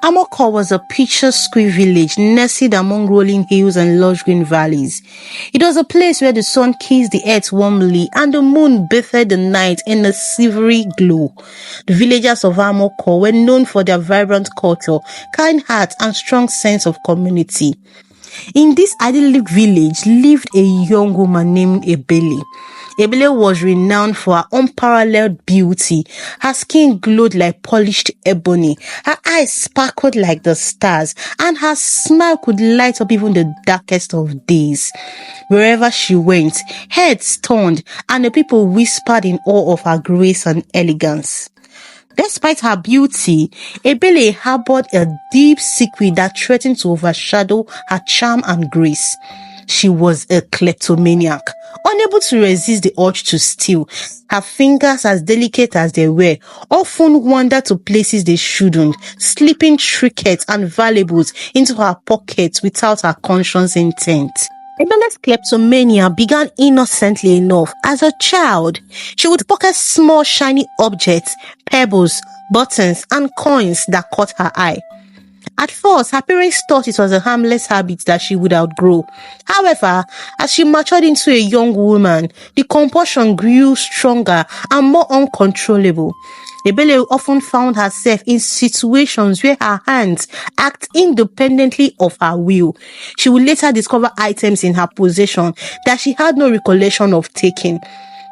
Amoko was a picturesque village nestled among rolling hills and lush green valleys. It was a place where the sun kissed the earth warmly and the moon bathed the night in a silvery glow. The villagers of Amoko were known for their vibrant culture, kind hearts, and strong sense of community. In this idyllic village lived a young woman named Ebele. Ebele was renowned for her unparalleled beauty. Her skin glowed like polished ebony, her eyes sparkled like the stars, and her smile could light up even the darkest of days. Wherever she went, heads turned, and the people whispered in awe of her grace and elegance. Despite her beauty, Ebele harbored a deep secret that threatened to overshadow her charm and grace. She was a kleptomaniac, unable to resist the urge to steal. Her fingers, as delicate as they were, often wandered to places they shouldn't, slipping trinkets and valuables into her pockets without her conscious intent. Ebele's kleptomania began innocently enough. As a child, she would pocket small shiny objects, pebbles, buttons, and coins that caught her eye. At first, her parents thought it was a harmless habit that she would outgrow. However, as she matured into a young woman, the compulsion grew stronger and more uncontrollable. Ebele often found herself in situations where her hands act independently of her will. She would later discover items in her possession that she had no recollection of taking.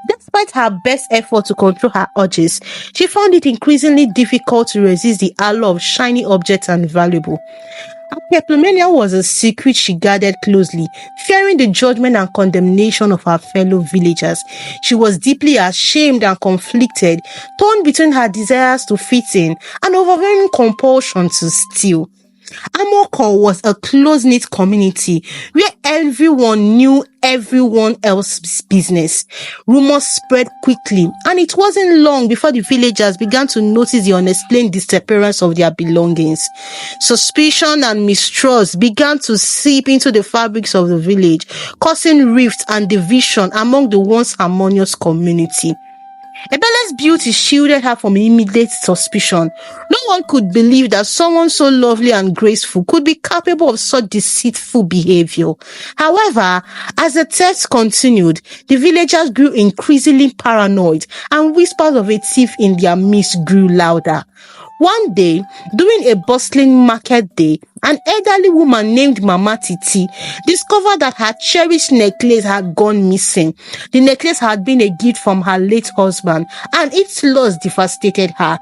Despite her best effort to control her urges, she found it increasingly difficult to resist the allure of shiny objects and valuable. Her kleptomania was a secret she guarded closely, fearing the judgment and condemnation of her fellow villagers. She was deeply ashamed and conflicted, torn between her desires to fit in and overwhelming compulsion to steal. Amoko was a close-knit community where everyone knew everyone else's business. Rumors spread quickly, and it wasn't long before the villagers began to notice the unexplained disappearance of their belongings. Suspicion and mistrust began to seep into the fabrics of the village, causing rifts and division among the once harmonious community. Ebele's beauty shielded her from immediate suspicion. No one could believe that someone so lovely and graceful could be capable of such deceitful behavior. However, as the theft continued, the villagers grew increasingly paranoid, and whispers of a thief in their midst grew louder. One day, during a bustling market day, an elderly woman named Mama Titi discovered that her cherished necklace had gone missing. The necklace had been a gift from her late husband, and its loss devastated her.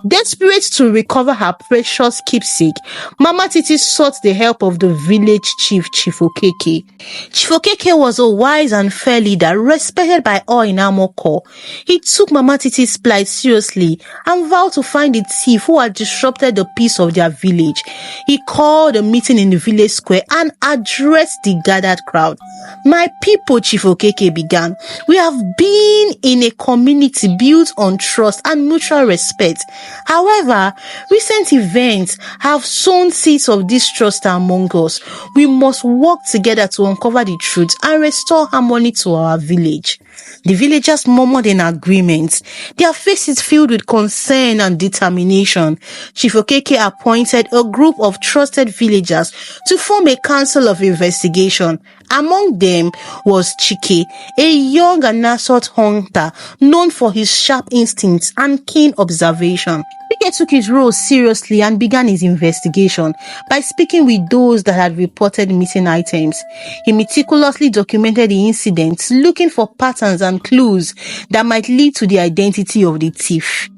Desperate to recover her precious keepsake, Mama Titi sought the help of the village chief, Chief Okeke. Chief Okeke was a wise and fair leader, respected by all in Amoko. He took Mama Titi's plight seriously and vowed to find the thief who had disrupted the peace of their village. He called a meeting in the village square and addressed the gathered crowd. "My people," Chief Okeke began, "we have been in a community built on trust and mutual respect. However, recent events have sown seeds of distrust among us. We must work together to uncover the truth and restore harmony to our village." The villagers murmured in agreement, their faces filled with concern and determination. Chief Okeke appointed a group of trusted villagers to form a council of investigation. Among them was Chike, a young and assault hunter known for his sharp instincts and keen observation. Chike took his role seriously and began his investigation by speaking with those that had reported missing items. He meticulously documented the incidents, looking for patterns and clues that might lead to the identity of the thief.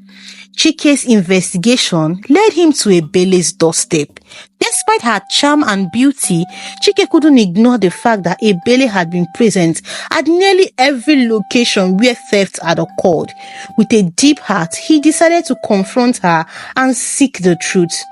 Chike's investigation led him to Ebele's doorstep. Despite her charm and beauty, Chike couldn't ignore the fact that Ebele had been present at nearly every location where theft had occurred. With a deep heart, he decided to confront her and seek the truth.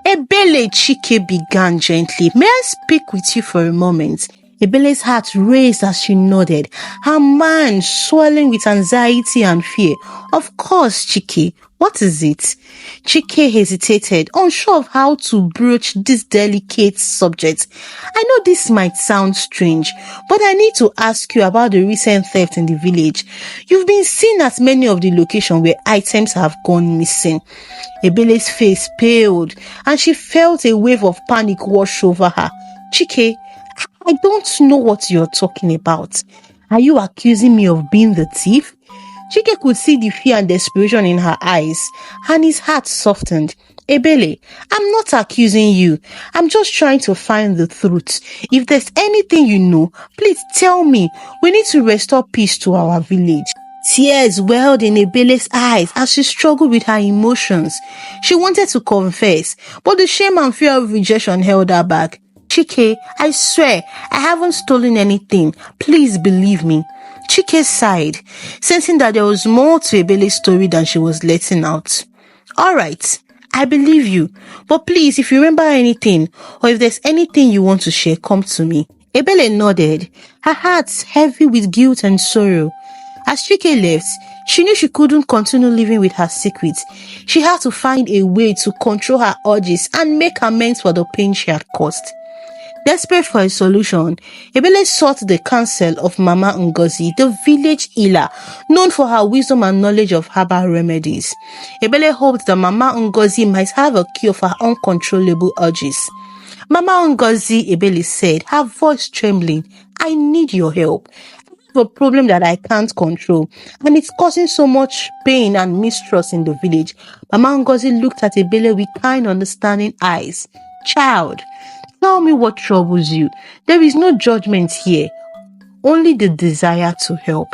"Ebele," Chike began gently, "may I speak with you for a moment?" Ebele's heart raced as she nodded, her mind swelling with anxiety and fear. "Of course, Chike. What is it? Chike hesitated, unsure of how to broach this delicate subject. I know this might sound strange, but I need to ask you about the recent theft in the village. You've been seen at many of the locations where items have gone missing. Ebele's face paled, and she felt a wave of panic wash over her. Chike, I don't know what you're talking about. Are you accusing me of being the thief? Chike could see the fear and desperation in her eyes, and his heart softened. Ebele, I'm not accusing you. I'm just trying to find the truth. If there's anything you know, please tell me. We need to restore peace to our village. Tears welled in Ebele's eyes as she struggled with her emotions. She wanted to confess, but the shame and fear of rejection held her back. Chike, I swear, I haven't stolen anything. Please believe me. Chike sighed, sensing that there was more to Ebele's story than she was letting out. Alright, I believe you, but please, if you remember anything, or if there's anything you want to share, come to me. Ebele nodded, her heart heavy with guilt and sorrow. As Chike left, she knew she couldn't continue living with her secrets. She had to find a way to control her urges and make amends for the pain she had caused. Desperate for a solution, Ebele sought the counsel of Mama Ngozi, the village healer, known for her wisdom and knowledge of herbal remedies. Ebele hoped that Mama Ngozi might have a cure for her uncontrollable urges. Mama Ngozi, Ebele said, her voice trembling, I need your help. I have a problem that I can't control, and it's causing so much pain and mistrust in the village. Mama Ngozi looked at Ebele with kind, understanding eyes. Child, tell me what troubles you. There is no judgment here, only the desire to help.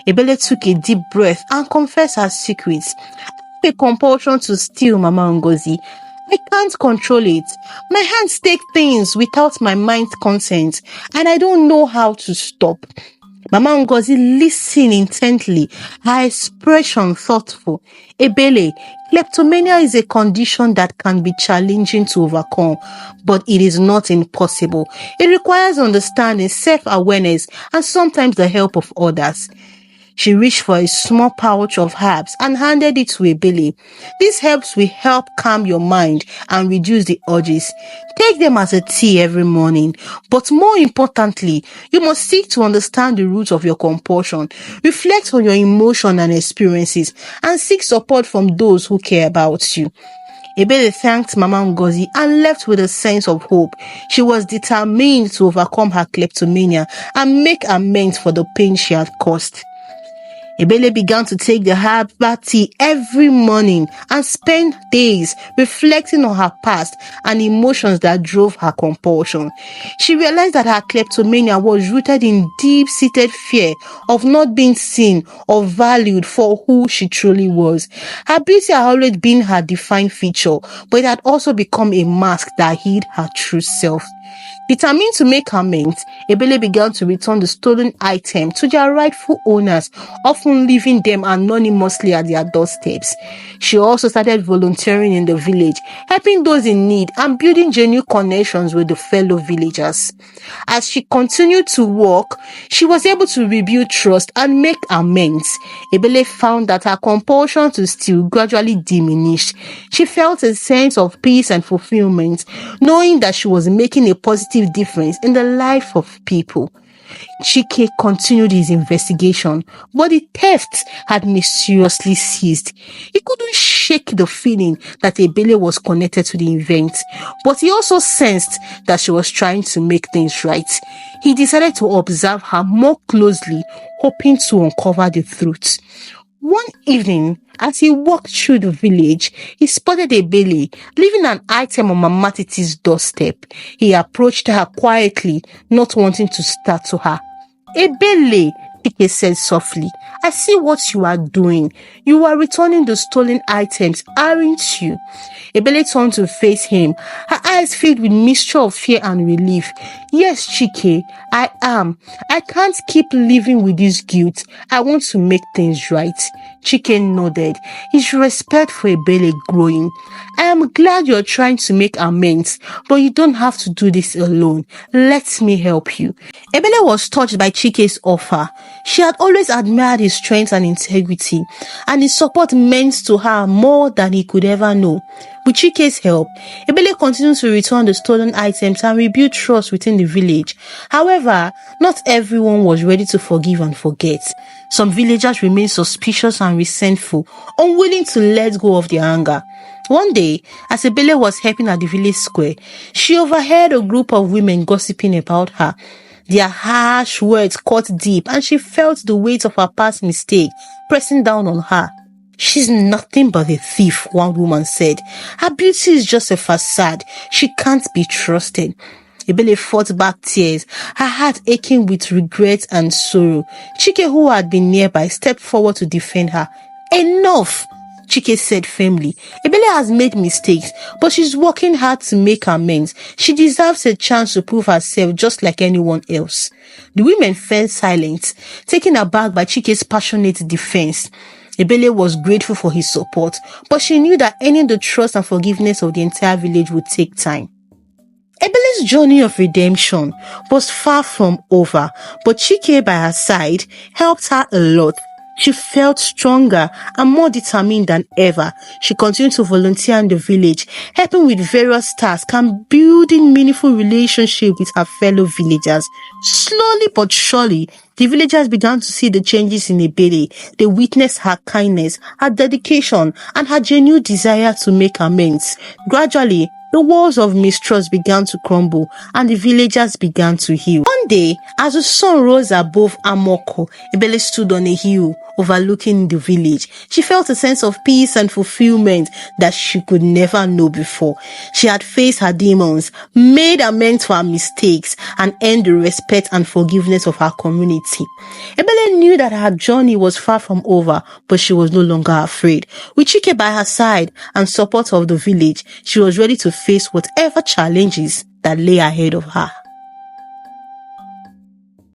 Ebele took a deep breath and confessed her secrets. I have a compulsion to steal, Mama Ngozi. I can't control it. My hands take things without my mind's consent, and I don't know how to stop. Mama Ngozi listened intently, her expression thoughtful. Ebele, kleptomania is a condition that can be challenging to overcome, but it is not impossible. It requires understanding, self-awareness, and sometimes the help of others. She reached for a small pouch of herbs and handed it to Ebele. These herbs will help calm your mind and reduce the urges. Take them as a tea every morning. But more importantly, you must seek to understand the root of your compulsion. Reflect on your emotion and experiences and seek support from those who care about you. Ebele thanked Mama Ngozi and left with a sense of hope. She was determined to overcome her kleptomania and make amends for the pain she had caused. Ebele began to take the herbal tea every morning and spend days reflecting on her past and emotions that drove her compulsion. She realized that her kleptomania was rooted in deep-seated fear of not being seen or valued for who she truly was. Her beauty had always been her defined feature, but it had also become a mask that hid her true self. Determined to make amends, Ebele began to return the stolen item to their rightful owners, often leaving them anonymously at their doorsteps. She also started volunteering in the village, helping those in need and building genuine connections with the fellow villagers. As she continued to work, she was able to rebuild trust and make amends. Ebele found that her compulsion to steal gradually diminished. She felt a sense of peace and fulfillment, knowing that she was making a positive difference in the life of people. Chike continued his investigation, but the theft had mysteriously ceased. He couldn't shake the feeling that Ebele was connected to the event, but he also sensed that she was trying to make things right. He decided to observe her more closely, hoping to uncover the truth. One evening, as he walked through the village, he spotted Ebele leaving an item on Mama Titi's doorstep. He approached her quietly, not wanting to startle her. Ebele, Chike said softly, I see what you are doing. You are returning the stolen items, aren't you? Ebele turned to face him, her eyes filled with mixture of fear and relief. Yes, Chike, I am. I can't keep living with this guilt. I want to make things right. Chike nodded, his respect for Ebele growing. I am glad you're trying to make amends, but you don't have to do this alone. Let me help you. Ebele was touched by Chike's offer. She had always admired his strength and integrity, and his support meant to her more than he could ever know. With Chike's help, Ebele continued to return the stolen items and rebuild trust within the village. However, not everyone was ready to forgive and forget. Some villagers remained suspicious and resentful, unwilling to let go of their anger. One day, as Ebele was helping at the village square, she overheard a group of women gossiping about her. Their harsh words cut deep, and she felt the weight of her past mistake pressing down on her. "She's nothing but a thief," one woman said. "Her beauty is just a facade. She can't be trusted." Ebele fought back tears, her heart aching with regret and sorrow. Chike, who had been nearby, stepped forward to defend her. "Enough," Chike said firmly. "Ebele has made mistakes, but she's working hard to make amends. She deserves a chance to prove herself just like anyone else." The women fell silent, taken aback by Chike's passionate defense. Ebele was grateful for his support, but she knew that earning the trust and forgiveness of the entire village would take time. Ebele's journey of redemption was far from over, but Chike by her side helped her a lot. She felt stronger and more determined than ever. She continued to volunteer in the village, helping with various tasks and building meaningful relationships with her fellow villagers. Slowly but surely, the villagers began to see the changes in Ebele. They witnessed her kindness, her dedication, and her genuine desire to make amends. Gradually, the walls of mistrust began to crumble and the villagers began to heal. One day, as the sun rose above Amoko, Ebele stood on a hill overlooking the village. She felt a sense of peace and fulfillment that she could never know before. She had faced her demons, made amends for her mistakes, and earned the respect and forgiveness of her community. Ebele knew that her journey was far from over, but she was no longer afraid. With Chike by her side and support of the village, she was ready to face whatever challenges that lay ahead of her.